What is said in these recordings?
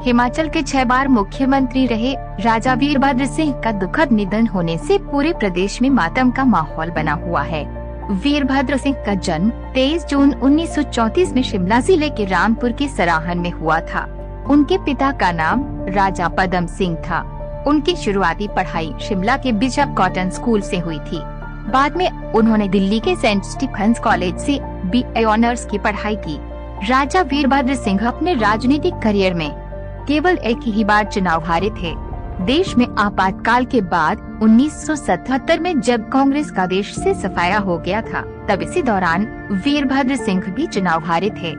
हिमाचल के 6 बार मुख्यमंत्री रहे राजा वीरभद्र सिंह का दुखद निधन होने से पूरे प्रदेश में मातम का माहौल बना हुआ है। वीरभद्र सिंह का जन्म 23 जून 1934 में शिमला जिले के रामपुर के सराहन में हुआ था। उनके पिता का नाम राजा पदम सिंह था। उनकी शुरुआती पढ़ाई शिमला के बिशप कॉटन स्कूल से हुई थी। बाद में उन्होंने दिल्ली के सेंट स्टीफेंस कॉलेज से BA ऑनर्स की पढ़ाई की। राजा वीरभद्र सिंह अपने राजनीतिक करियर में केवल एक ही बार चुनाव हारे थे। देश में आपातकाल के बाद 1977 में जब कांग्रेस का देश से सफाया हो गया था, तब इसी दौरान वीरभद्र सिंह भी चुनाव हारे थे।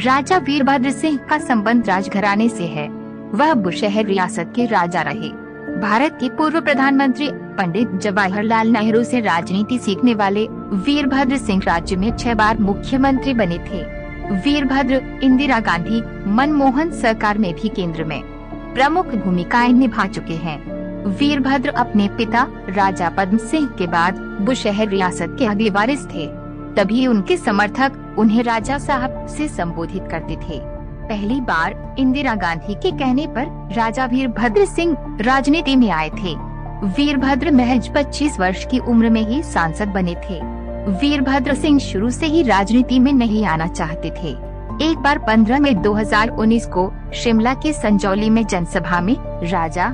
राजा वीरभद्र सिंह का संबंध राजघराने से है। वह बुशहर रियासत के राजा रहे। भारत के पूर्व प्रधानमंत्री पंडित जवाहरलाल नेहरू से राजनीति सीखने वाले वीरभद्र सिंह राज्य में 6 बार मुख्यमंत्री बने थे। वीरभद्र इंदिरा गांधी, मनमोहन सरकार में भी केंद्र में प्रमुख भूमिकाएं निभा चुके हैं। वीरभद्र अपने पिता राजा पद्म सिंह के बाद बुशहर रियासत के अगले वारिस थे, तभी उनके समर्थक उन्हें राजा साहब से संबोधित करते थे। पहली बार इंदिरा गांधी के कहने पर राजा वीरभद्र सिंह राजनीति में आए थे। वीरभद्र महज 25 वर्ष की उम्र में ही सांसद बने थे। वीरभद्र सिंह शुरू से ही राजनीति में नहीं आना चाहते थे। एक बार 15 मई 2019 को शिमला के संजौली में जनसभा में राजा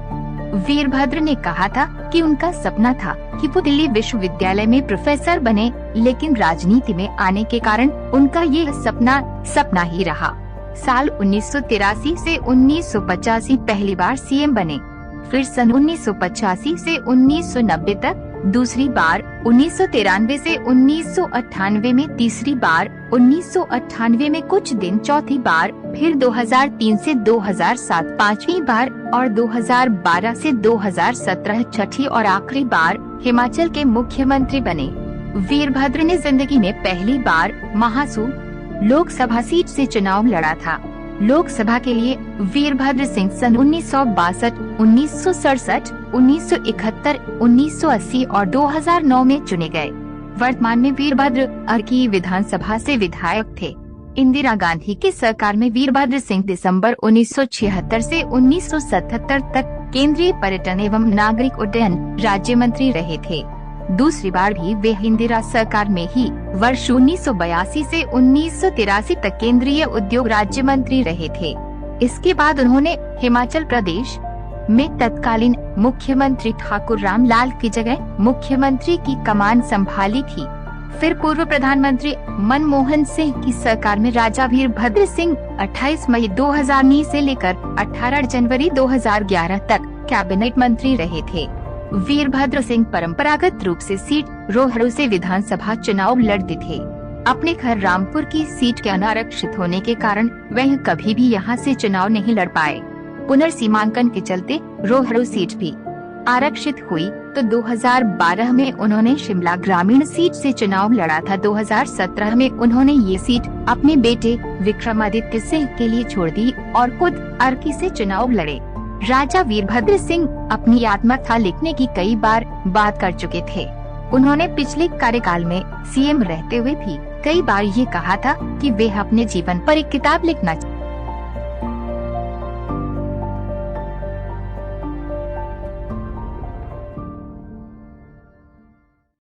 वीरभद्र ने कहा था कि उनका सपना था कि वो दिल्ली विश्वविद्यालय में प्रोफेसर बने, लेकिन राजनीति में आने के कारण उनका ये सपना ही रहा। साल 1983 से 1985 पहली बार सीएम बने, फिर सन 1985 से 1990 तक दूसरी बार, 1993 से 1998 में तीसरी बार, 1998 में कुछ दिन चौथी बार, फिर 2003 से 2007 पांचवी बार और 2012 से 2017 छठी और आखिरी बार हिमाचल के मुख्यमंत्री बने। वीरभद्र ने जिंदगी में पहली बार महासू लोकसभा सीट से चुनाव लड़ा था। लोकसभा के लिए वीरभद्र सिंह सन 1962, 1967, 1971, 1980 और 2009 में चुने गए। वर्तमान में वीरभद्र अर्की विधानसभा से विधायक थे। इंदिरा गांधी की सरकार में वीरभद्र सिंह दिसंबर 1976 से 1977 तक केंद्रीय पर्यटन एवं नागरिक उड्डयन राज्य मंत्री रहे थे। दूसरी बार भी वे इंदिरा सरकार में ही वर्ष 1982 से 1983 तक केंद्रीय उद्योग राज्य मंत्री रहे थे। इसके बाद उन्होंने हिमाचल प्रदेश में तत्कालीन मुख्यमंत्री ठाकुर रामलाल की जगह मुख्यमंत्री की कमान संभाली थी। फिर पूर्व प्रधानमंत्री मनमोहन सिंह की सरकार में राजा वीरभद्र सिंह 28 मई 2009 से लेकर 18 जनवरी 2011 तक कैबिनेट मंत्री रहे थे। वीरभद्र सिंह परंपरागत रूप से सीट रोहड़ू से विधानसभा चुनाव लड़ते थे। अपने घर रामपुर की सीट के अनारक्षित होने के कारण वह कभी भी यहां से चुनाव नहीं लड़ पाए। पुनर्सीमांकन के चलते रोहड़ू सीट भी आरक्षित हुई तो 2012 में उन्होंने शिमला ग्रामीण सीट से चुनाव लड़ा था। 2017 में उन्होंने ये सीट अपने बेटे विक्रमादित्य सिंह के लिए छोड़ दी और खुद अर्की से चुनाव लड़े। राजा वीरभद्र सिंह अपनी आत्मकथा लिखने की कई बार बात कर चुके थे। उन्होंने पिछले कार्यकाल में सीएम रहते हुए भी कई बार ये कहा था कि वे अपने जीवन पर एक किताब लिखना